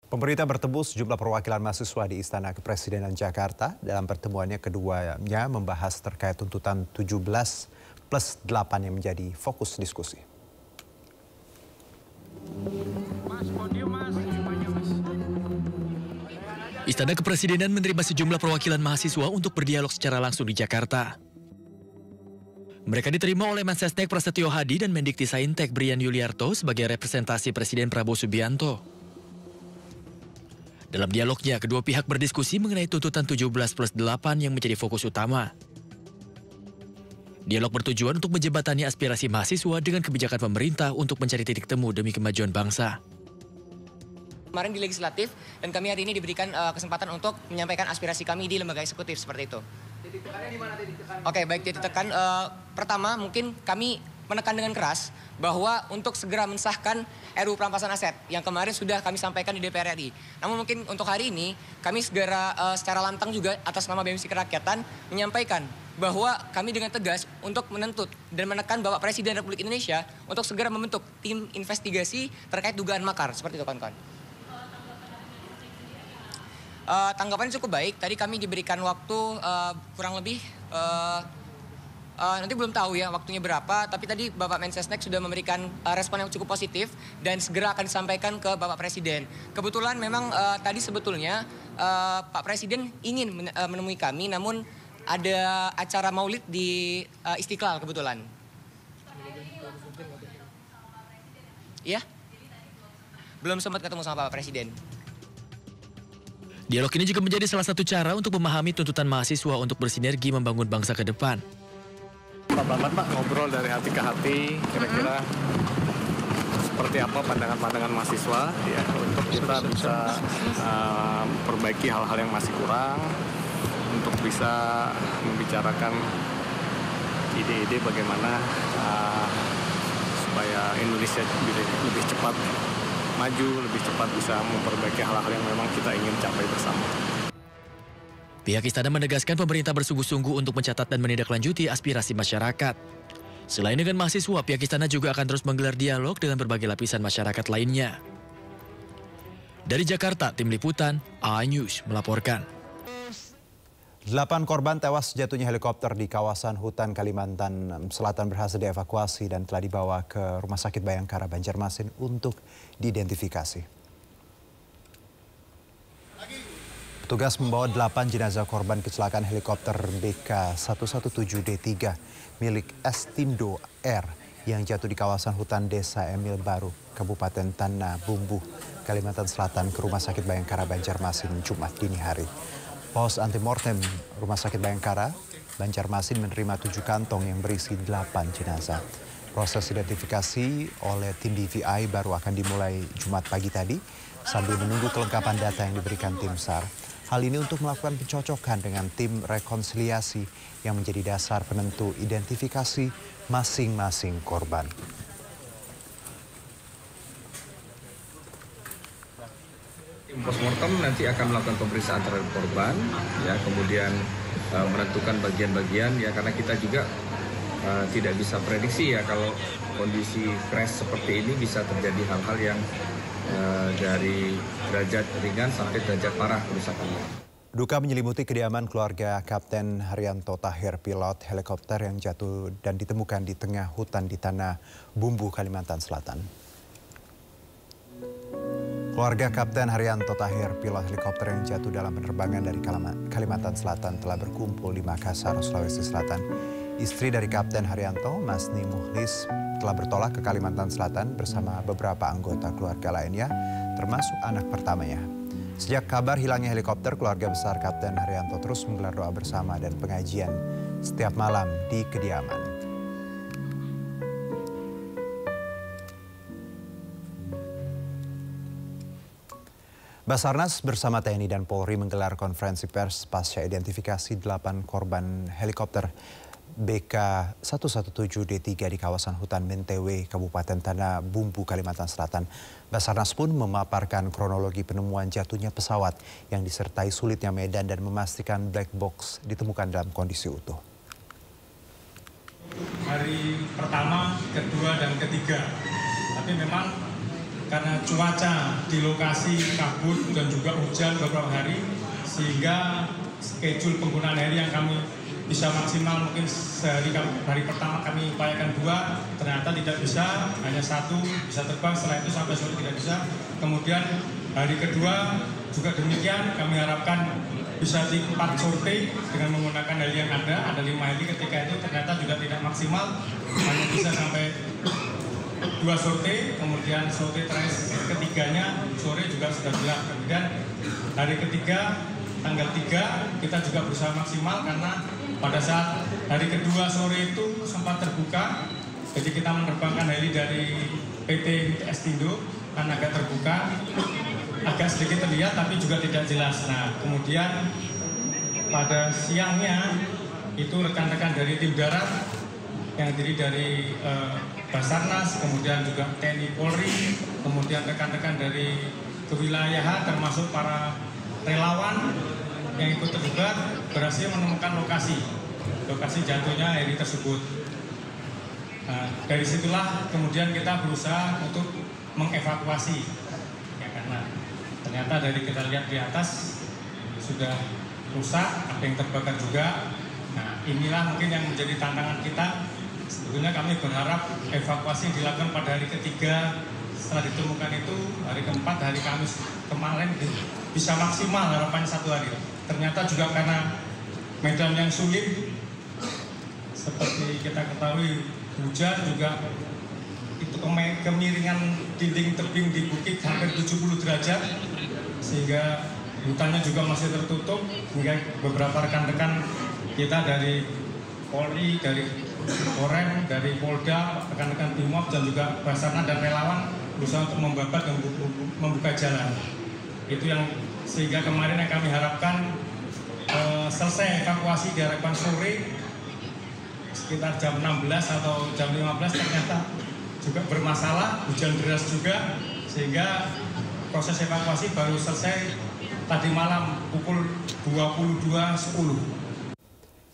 Pemerintah bertemu sejumlah perwakilan mahasiswa di Istana Kepresidenan Jakarta. Dalam pertemuannya keduanya membahas terkait tuntutan 17+8 yang menjadi fokus diskusi. Istana Kepresidenan menerima sejumlah perwakilan mahasiswa untuk berdialog secara langsung di Jakarta. Mereka diterima oleh Mensesnek Prasetyo Hadi dan Mendiktisaintek Brian Yuliarto sebagai representasi Presiden Prabowo Subianto. Dalam dialognya, kedua pihak berdiskusi mengenai tuntutan 17+8 yang menjadi fokus utama. Dialog bertujuan untuk menjembatani aspirasi mahasiswa dengan kebijakan pemerintah untuk mencari titik temu demi kemajuan bangsa. Kemarin di legislatif dan kami hari ini diberikan kesempatan untuk menyampaikan aspirasi kami di lembaga eksekutif seperti itu. Titik tekannya di mana titik tekan? Oke, baik, titik tekan. Pertama, mungkin kami menekan dengan keras bahwa untuk segera mensahkan RUU Perampasan Aset yang kemarin sudah kami sampaikan di DPR RI. Namun mungkin untuk hari ini kami segera secara lantang juga atas nama BEMSI Kerakyatan menyampaikan bahwa kami dengan tegas untuk menuntut dan menekan Bapak Presiden Republik Indonesia untuk segera membentuk tim investigasi terkait dugaan makar. Seperti itu, kawan-kawan. Tanggapannya cukup baik. Tadi kami diberikan waktu kurang lebih nanti belum tahu ya waktunya berapa, tapi tadi Bapak Mensesnek sudah memberikan respon yang cukup positif dan segera akan disampaikan ke Bapak Presiden. Kebetulan memang tadi sebetulnya Pak Presiden ingin menemui kami, namun ada acara maulid di Istiqlal kebetulan. Iya? Belum sempat ketemu sama Bapak Presiden. Dialog ini juga menjadi salah satu cara untuk memahami tuntutan mahasiswa untuk bersinergi membangun bangsa ke depan. Pak, ngobrol dari hati ke hati, kira-kira seperti apa pandangan-pandangan mahasiswa ya, untuk kita bisa perbaiki hal-hal yang masih kurang, untuk bisa membicarakan ide-ide bagaimana supaya Indonesia lebih cepat maju, lebih cepat bisa memperbaiki hal-hal yang memang kita ingin capai bersama. Pihak istana menegaskan pemerintah bersungguh-sungguh untuk mencatat dan menindaklanjuti aspirasi masyarakat. Selain dengan mahasiswa, pihak istana juga akan terus menggelar dialog dengan berbagai lapisan masyarakat lainnya. Dari Jakarta, Tim Liputan, iNews melaporkan. 8 korban tewas jatuhnya helikopter di kawasan hutan Kalimantan Selatan berhasil dievakuasi dan telah dibawa ke Rumah Sakit Bayangkara Banjarmasin untuk diidentifikasi. Petugas membawa 8 jenazah korban kecelakaan helikopter BK117D3 milik Estindo Air yang jatuh di kawasan hutan Desa Emil Baru, Kabupaten Tanah Bumbu, Kalimantan Selatan ke Rumah Sakit Bayangkara Banjarmasin Jumat dini hari. Pos antemortem Rumah Sakit Bayangkara Banjarmasin menerima 7 kantong yang berisi 8 jenazah. Proses identifikasi oleh tim DVI baru akan dimulai Jumat pagi tadi sambil menunggu kelengkapan data yang diberikan tim SAR. Hal ini untuk melakukan pencocokan dengan tim rekonsiliasi yang menjadi dasar penentu identifikasi masing-masing korban. Tim postmortem nanti akan melakukan pemeriksaan terhadap korban, ya, kemudian menentukan bagian-bagian, ya, karena kita juga tidak bisa prediksi ya kalau kondisi crash seperti ini bisa terjadi hal-hal yang dari derajat ringan sampai derajat parah kerusakannya. Duka menyelimuti kediaman keluarga Kapten Haryanto Tahir, pilot helikopter yang jatuh dan ditemukan di tengah hutan di Tanah Bumbu, Kalimantan Selatan. Keluarga Kapten Haryanto Tahir, pilot helikopter yang jatuh dalam penerbangan dari Kalimantan Selatan telah berkumpul di Makassar, Sulawesi Selatan. Istri dari Kapten Haryanto, Masni Muhlis, telah bertolak ke Kalimantan Selatan bersama beberapa anggota keluarga lainnya, termasuk anak pertamanya. Sejak kabar hilangnya helikopter, keluarga besar Kapten Haryanto terus menggelar doa bersama dan pengajian setiap malam di kediaman. Basarnas bersama TNI dan Polri menggelar konferensi pers pasca identifikasi 8 korban helikopter BK117D3 di kawasan hutan Mentewe, Kabupaten Tanah Bumbu, Kalimantan Selatan. Basarnas pun memaparkan kronologi penemuan jatuhnya pesawat yang disertai sulitnya medan dan memastikan black box ditemukan dalam kondisi utuh. Hari pertama, kedua, dan ketiga. Tapi memang karena cuaca di lokasi kabut dan juga hujan beberapa hari, sehingga schedule penggunaan heli yang kami bisa maksimal mungkin hari pertama kami upayakan 2, ternyata tidak bisa, hanya 1 bisa terbang, setelah itu sampai sore tidak bisa. Kemudian hari kedua juga demikian, kami harapkan bisa di 4 sortie dengan menggunakan heli yang ada 5 heli, ketika itu ternyata juga tidak maksimal, hanya bisa sampai 2 sortie, kemudian sortie terakhir ketiganya sore juga sudah gelap. Kemudian hari ketiga tanggal 3 kita juga berusaha maksimal karena pada saat hari kedua sore itu sempat terbuka, jadi kita menerbangkan heli dari PT Estindo kan agak terbuka, agak sedikit terlihat tapi juga tidak jelas. Nah kemudian pada siangnya itu rekan-rekan dari tim darat yang terdiri dari Basarnas, kemudian juga TNI Polri, kemudian rekan-rekan dari kewilayahan termasuk para relawan yang ikut terlibat berhasil menemukan lokasi jatuhnya heli tersebut. Nah, dari situlah kemudian kita berusaha untuk mengevakuasi, ya, karena ternyata dari kita lihat di atas sudah rusak, ada yang terbakar juga. Nah, inilah mungkin yang menjadi tantangan kita. Sebetulnya kami berharap evakuasi dilakukan pada hari ketiga. Setelah ditemukan itu hari keempat, hari Kamis kemarin bisa maksimal, harapannya 1 hari. Ternyata juga karena medan yang sulit, seperti kita ketahui hujan juga itu kemiringan dinding tebing di bukit hampir 70 derajat, sehingga hutannya juga masih tertutup, hingga beberapa rekan-rekan kita dari Polri, dari Korem, dari Polda, rekan-rekan Bimob dan juga Basarnas dan relawan berusaha untuk membabat dan membuka jalan. Itu yang sehingga kemarin yang kami harapkan selesai evakuasi diharapkan sore sekitar jam 16 atau jam 15, ternyata juga bermasalah, hujan deras juga, sehingga proses evakuasi baru selesai tadi malam pukul 22.10.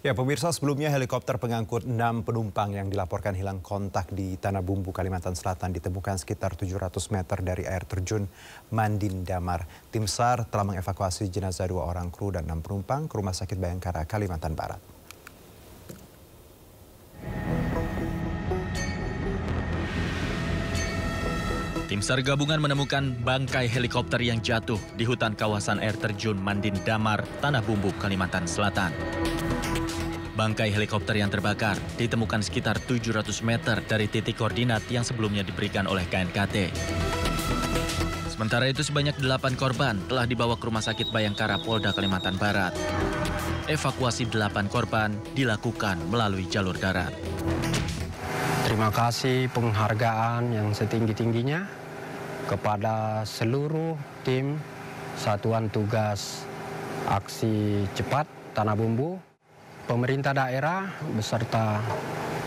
Ya pemirsa, sebelumnya helikopter pengangkut 6 penumpang yang dilaporkan hilang kontak di Tanah Bumbu, Kalimantan Selatan ditemukan sekitar 700 meter dari air terjun Mandin Damar. Tim SAR telah mengevakuasi jenazah 2 orang kru dan 6 penumpang ke Rumah Sakit Bayangkara, Kalimantan Barat. Tim SAR gabungan menemukan bangkai helikopter yang jatuh di hutan kawasan air terjun Mandin Damar, Tanah Bumbu, Kalimantan Selatan. Bangkai helikopter yang terbakar ditemukan sekitar 700 meter dari titik koordinat yang sebelumnya diberikan oleh KNKT. Sementara itu sebanyak 8 korban telah dibawa ke Rumah Sakit Bayangkara, Polda Kalimantan Barat. Evakuasi 8 korban dilakukan melalui jalur darat. Terima kasih penghargaan yang setinggi-tingginya kepada seluruh tim Satuan Tugas Aksi Cepat Tanah Bumbu, pemerintah daerah beserta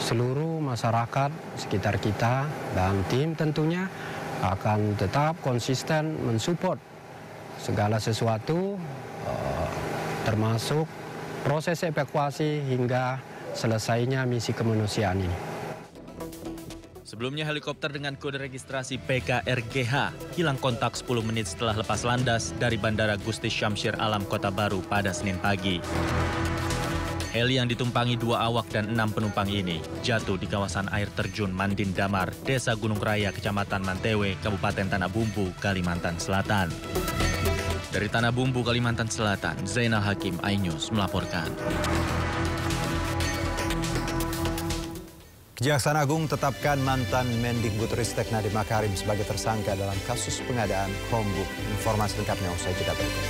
seluruh masyarakat sekitar kita, dan tim tentunya akan tetap konsisten mensupport segala sesuatu termasuk proses evakuasi hingga selesainya misi kemanusiaan ini. Sebelumnya helikopter dengan kode registrasi PKRGH hilang kontak 10 menit setelah lepas landas dari Bandara Gusti Syamsir Alam Kota Baru pada Senin pagi. Heli yang ditumpangi 2 awak dan 6 penumpang ini jatuh di kawasan air terjun Mandin Damar, Desa Gunung Raya, Kecamatan Mantewe, Kabupaten Tanah Bumbu, Kalimantan Selatan. Dari Tanah Bumbu, Kalimantan Selatan, Zainal Hakim, iNews melaporkan. Kejaksaan Agung tetapkan mantan Mendikbudristek Nadiem Makarim sebagai tersangka dalam kasus pengadaan Chromebook. Informasi lengkapnya usai jeda berikut.